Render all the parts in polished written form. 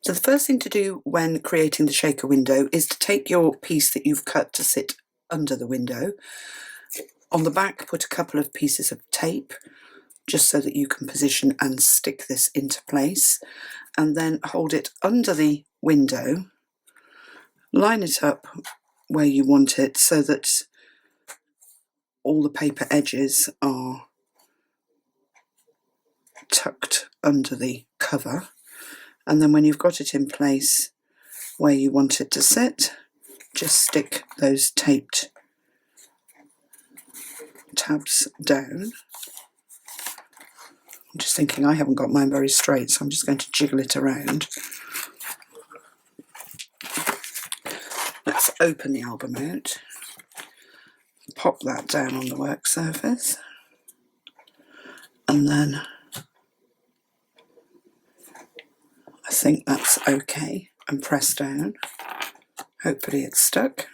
So the first thing to do when creating the shaker window is to take your piece that you've cut to sit under the window. On the back, put a couple of pieces of tape just so that you can position and stick this into place, and then hold it under the window, line it up where you want it so that all the paper edges are tucked under the cover, and then when you've got it in place where you want it to sit, just stick those taped tabs down. I'm just thinking I haven't got mine very straight, so I'm just going to jiggle it around. Let's open the album out, pop that down on the work surface, and then I think that's okay, and press down. Hopefully it's stuck.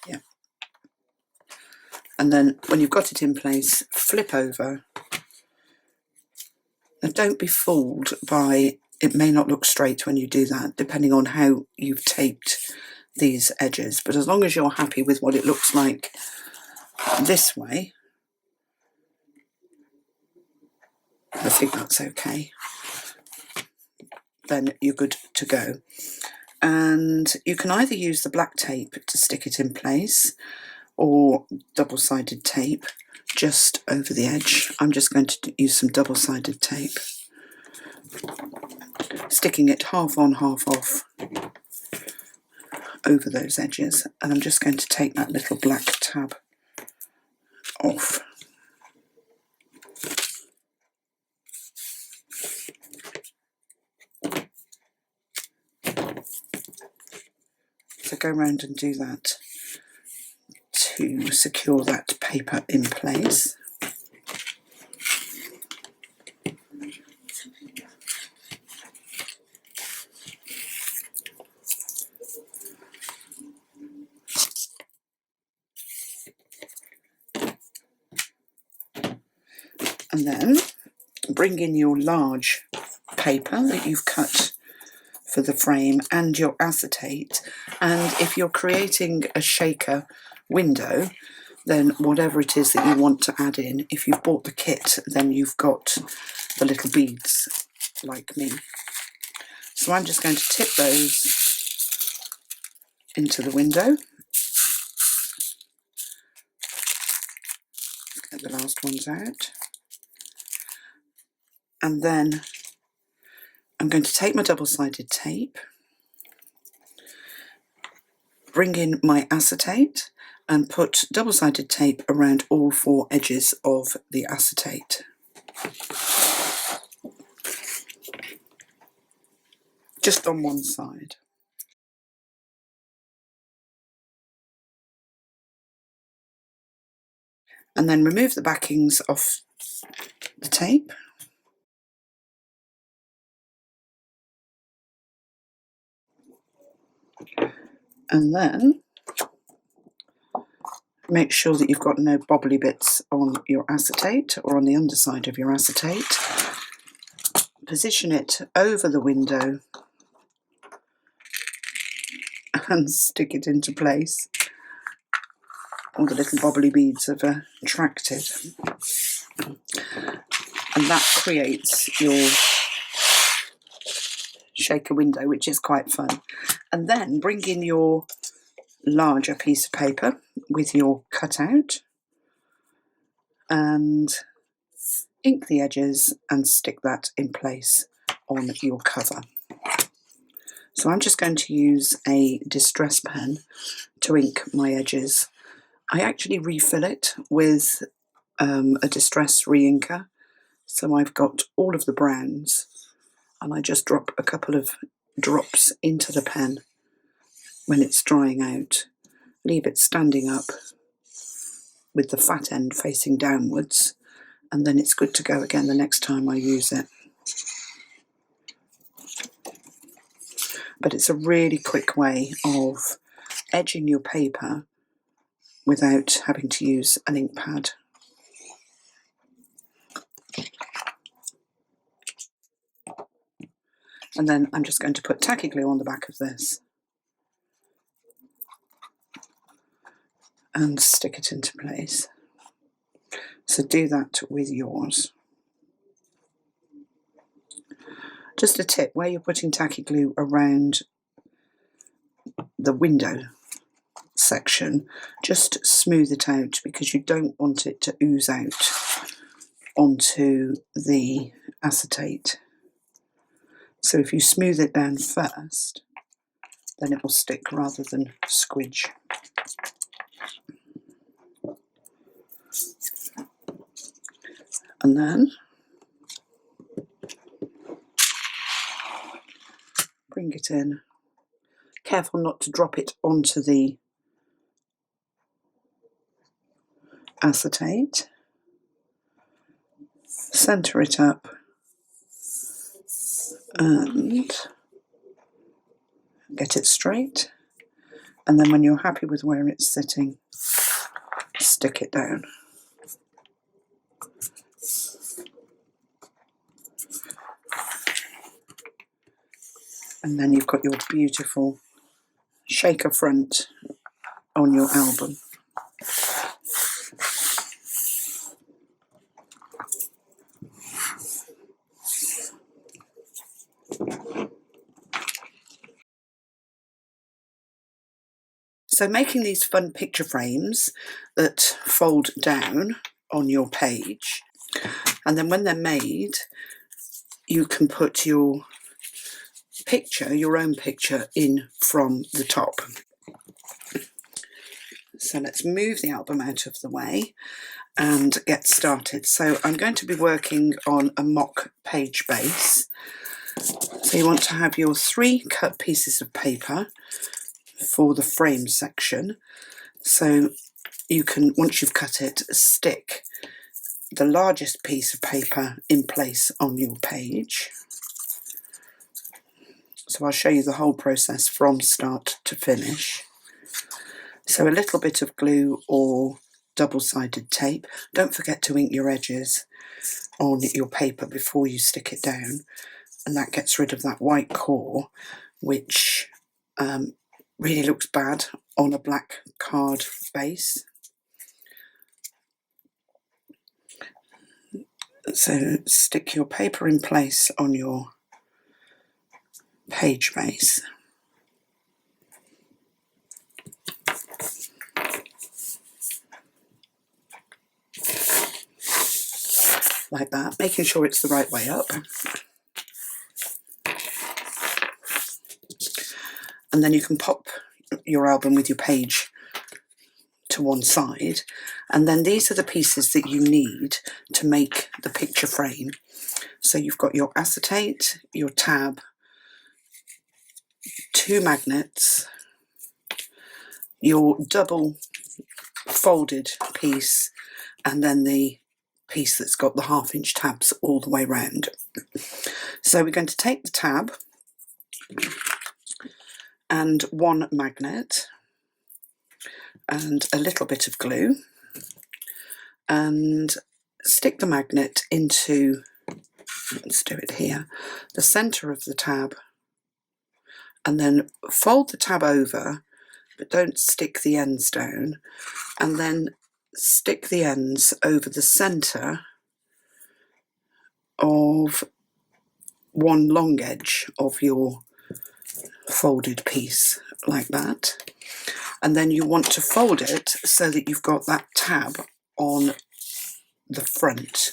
Yeah. And then when you've got it in place, flip over. Now don't be fooled by it may not look straight when you do that, depending on how you've taped these edges, but as long as you're happy with what it looks like this way, I think that's okay. Then you're good to go. And you can either use the black tape to stick it in place or double-sided tape just over the edge. I'm just going to use some double-sided tape, sticking it half on, half off over those edges, and I'm just going to take that little black tab off. So go around and do that to secure that paper in place. And then bring in your large paper that you've cut for the frame and your acetate, and if you're creating a shaker window, then whatever it is that you want to add in, if you've bought the kit, then you've got the little beads like me. So I'm just going to tip those into the window. Get the last ones out. And then I'm going to take my double-sided tape, bring in my acetate, and put double-sided tape around all four edges of the acetate. Just on one side. And then remove the backings off the tape. And then make sure that you've got no bobbly bits on your acetate or on the underside of your acetate. Position it over the window and stick it into place. All the little bobbly beads have attracted. And that creates your shaker window, which is quite fun. And then bring in your larger piece of paper with your cutout and ink the edges and stick that in place on your cover. So I'm just going to use a distress pen to ink my edges. I actually refill it with a distress re-inker, so I've got all of the browns, and I just drop a couple of drops into the pen when it's drying out, leave it standing up with the fat end facing downwards, and then it's good to go again the next time I use it. But it's a really quick way of edging your paper without having to use an ink pad. And then I'm just going to put tacky glue on the back of this and stick it into place. So do that with yours. Just a tip, where you're putting tacky glue around the window section, just smooth it out because you don't want it to ooze out onto the acetate. So if you smooth it down first, then it will stick rather than squidge. And then bring it in. Careful not to drop it onto the acetate. Centre it up and get it straight. And then when you're happy with where it's sitting, stick it down. And then you've got your beautiful shaker front on your album. So making these fun picture frames that fold down on your page, and then when they're made, you can put your picture, your own picture, in from the top. So let's move the album out of the way and get started. So I'm going to be working on a mock page base. So you want to have your 3 cut pieces of paper for the frame section. So you can, once you've cut it, stick the largest piece of paper in place on your page. So I'll show you the whole process from start to finish. So a little bit of glue or double-sided tape. Don't forget to ink your edges on your paper before you stick it down, and that gets rid of that white core, which really looks bad on a black card base. So stick your paper in place on your page base. Like that, making sure it's the right way up. And then you can pop your album with your page to one side, and then these are the pieces that you need to make the picture frame. So you've got your acetate, your tab, 2 magnets, your double folded piece, and then the piece that's got the 1/2 inch tabs all the way round. So we're going to take the tab and 1 magnet and a little bit of glue and stick the magnet into, let's do it here, the centre of the tab, and then fold the tab over, but don't stick the ends down, and then stick the ends over the centre of one long edge of your folded piece, like that. And then you want to fold it so that you've got that tab on the front,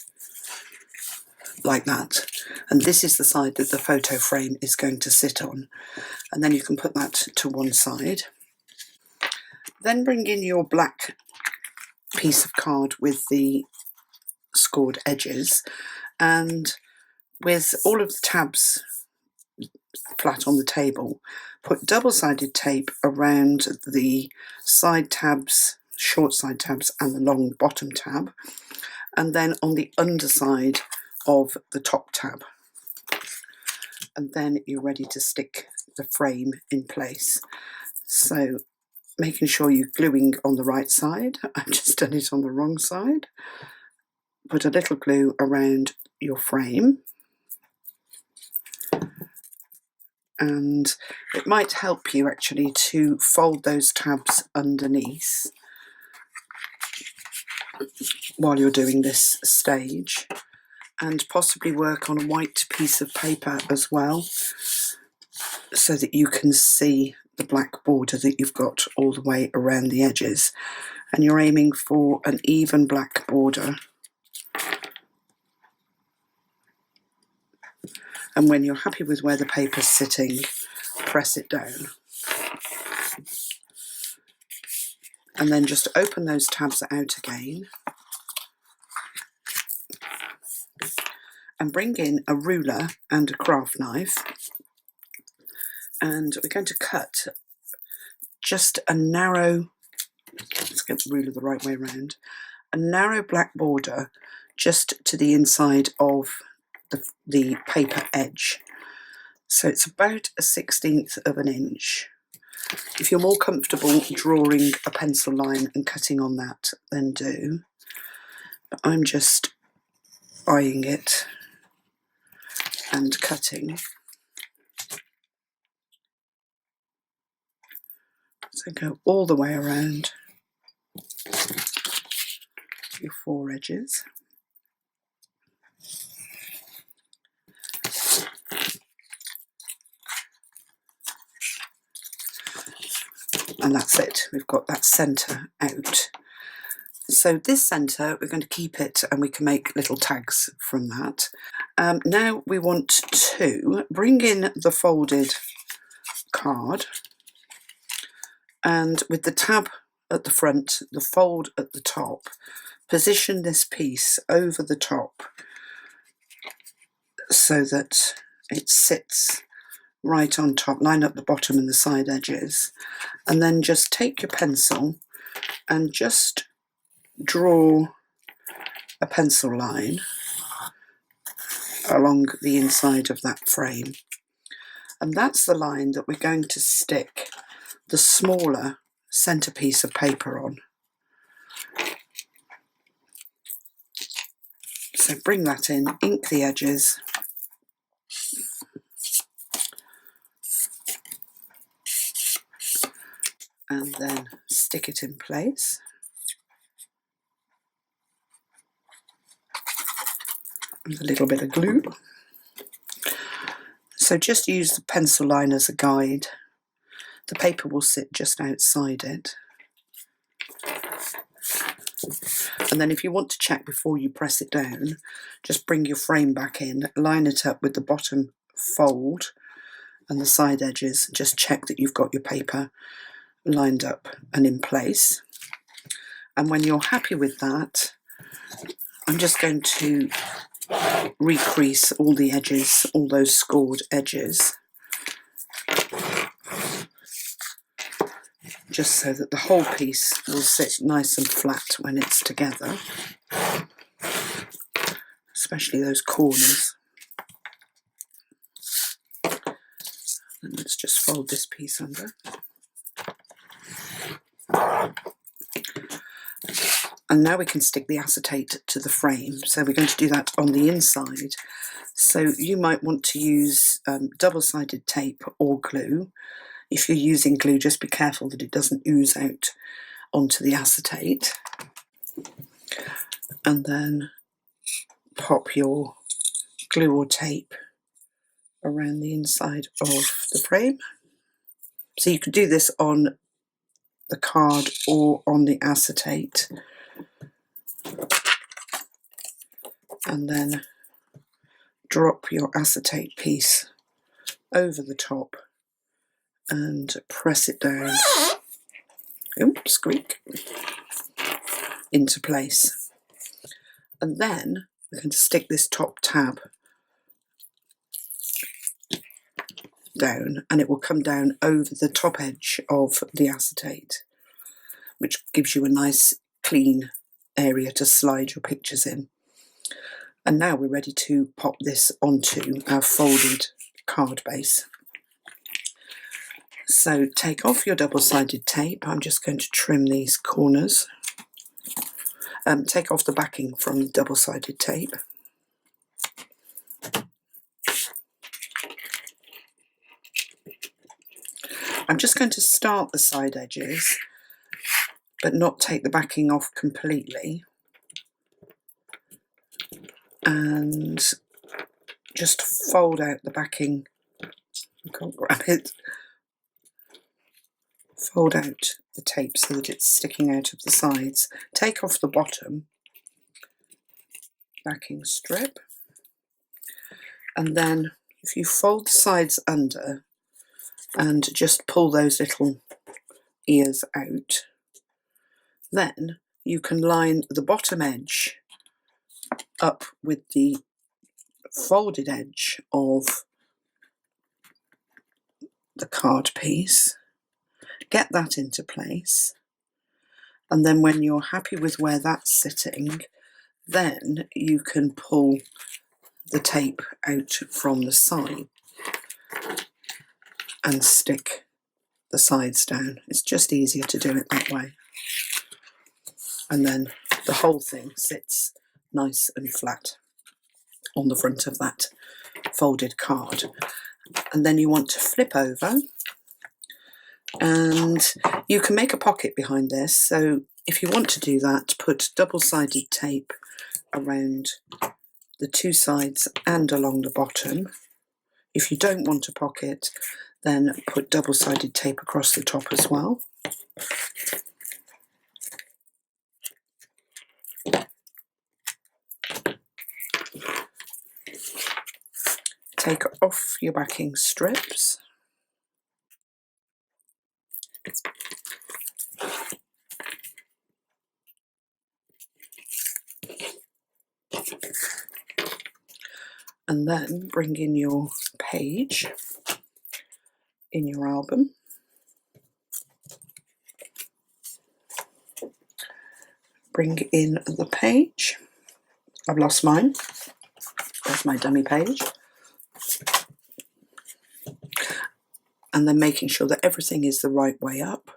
like that. And this is the side that the photo frame is going to sit on. And then you can put that to one side. Then bring in your black piece of card with the scored edges, and with all of the tabs flat on the table, put double-sided tape around the side tabs, short side tabs, and the long bottom tab, and then on the underside of the top tab. And then you're ready to stick the frame in place. So making sure you're gluing on the right side. I've just done it on the wrong side. Put a little glue around your frame. and it might help you actually to fold those tabs underneath while you're doing this stage, and possibly work on a white piece of paper as well, so that you can see the black border that you've got all the way around the edges, and you're aiming for an even black border. And when you're happy with where the paper's sitting, press it down. And then just open those tabs out again and bring in a ruler and a craft knife, and we're going to cut just a narrow, let's get the ruler the right way around, a narrow black border just to the inside of the paper edge. So it's about a 1/16 of an inch. If you're more comfortable drawing a pencil line and cutting on that, then do. But I'm just eyeing it and cutting. So go all the way around your 4 edges. And that's it, we've got that centre out. So this centre, we're going to keep it, and we can make little tags from that. Now we want to bring in the folded card, and with the tab at the front, the fold at the top, position this piece over the top so that it sits right on top. Line up the bottom and the side edges, and then just take your pencil and just draw a pencil line along the inside of that frame, and that's the line that we're going to stick the smaller centerpiece of paper on. So bring that in, ink the edges, and then stick it in place. With a little bit of glue. So just use the pencil line as a guide. The paper will sit just outside it. And then if you want to check before you press it down, just bring your frame back in, line it up with the bottom fold and the side edges. Just check that you've got your paper lined up and in place. And when you're happy with that, I'm just going to recrease all the edges, all those scored edges, just so that the whole piece will sit nice and flat when it's together, especially those corners. And let's just fold this piece under. And now we can stick the acetate to the frame. So we're going to do that on the inside. So you might want to use double-sided tape or glue. If you're using glue, just be careful that it doesn't ooze out onto the acetate. And then pop your glue or tape around the inside of the frame. So you could do this on the card or on the acetate. And then drop your acetate piece over the top and press it down, oops, squeak, into place. And then we're going to stick this top tab down, and it will come down over the top edge of the acetate, which gives you a nice clean area to slide your pictures in. And now we're ready to pop this onto our folded card base. So take off your double-sided tape. I'm just going to trim these corners. Take off the backing from the double-sided tape. I'm just going to start the side edges, but not take the backing off completely, and just fold out the backing. I can't grab it. Fold out the tape so that it's sticking out of the sides. Take off the bottom backing strip, and then if you fold the sides under and just pull those little ears out, then you can line the bottom edge up with the folded edge of the card piece, get that into place, and then when you're happy with where that's sitting, then you can pull the tape out from the side and stick the sides down. It's just easier to do it that way. And then the whole thing sits nice and flat on the front of that folded card. And then you want to flip over, and you can make a pocket behind this. So if you want to do that, put double-sided tape around the two sides and along the bottom. If you don't want a pocket, then put double-sided tape across the top as well. Take off your backing strips. And then bring in your page in your album. Bring in the page. I've lost mine. There's my dummy page. And then making sure that everything is the right way up.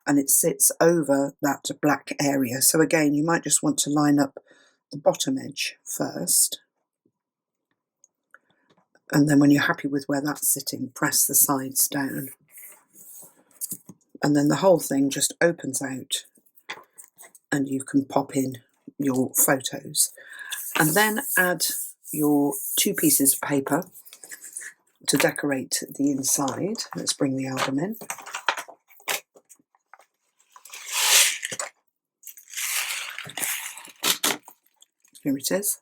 And it sits over that black area. So again, you might just want to line up the bottom edge first. And then when you're happy with where that's sitting, press the sides down. And then the whole thing just opens out and you can pop in your photos. And then add your two pieces of paper to decorate the inside. Let's bring the album in. Here it is.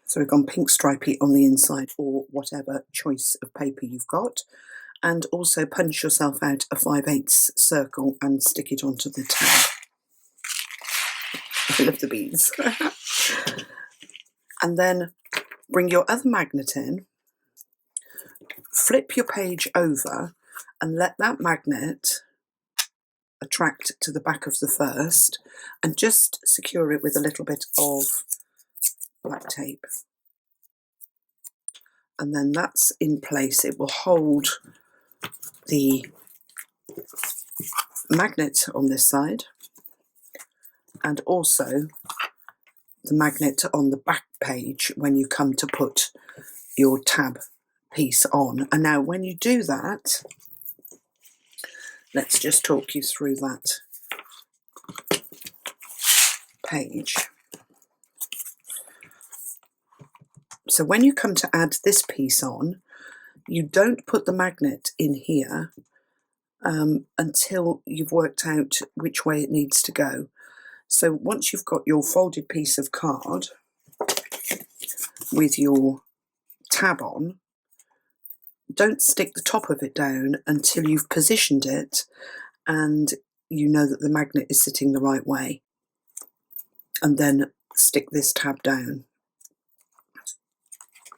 So we've gone pink stripy on the inside, or whatever choice of paper you've got. And also punch yourself out a 5/8 circle and stick it onto the tab. I love the beads. And then bring your other magnet in, flip your page over and let that magnet attract to the back of the first, and just secure it with a little bit of black tape. And then that's in place. It will hold the magnet on this side and also the magnet on the back page when you come to put your tab piece on. And now when you do that, let's just talk you through that page. So when you come to add this piece on, you don't put the magnet in here until you've worked out which way it needs to go. So once you've got your folded piece of card with your tab on, don't stick the top of it down until you've positioned it and you know that the magnet is sitting the right way. And then stick this tab down.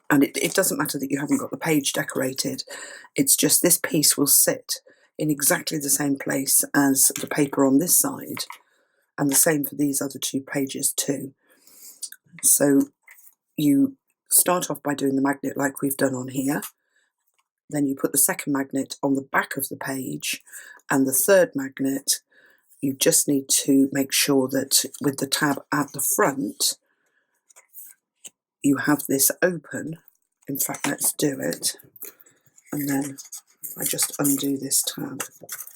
And it doesn't matter that you haven't got the page decorated, it's just this piece will sit in exactly the same place as the paper on this side, and the same for these other two pages too. So you start off by doing the magnet like we've done on here, then you put the second magnet on the back of the page, and the third magnet, you just need to make sure that with the tab at the front, you have this open. In fact, let's do it. And then if I just undo this tab,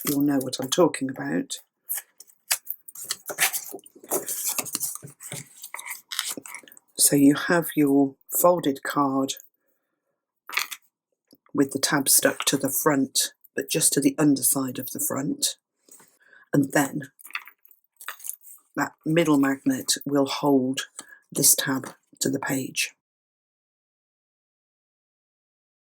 you'll know what I'm talking about. So you have your folded card with the tab stuck to the front, but just to the underside of the front. And then that middle magnet will hold this tab to the page.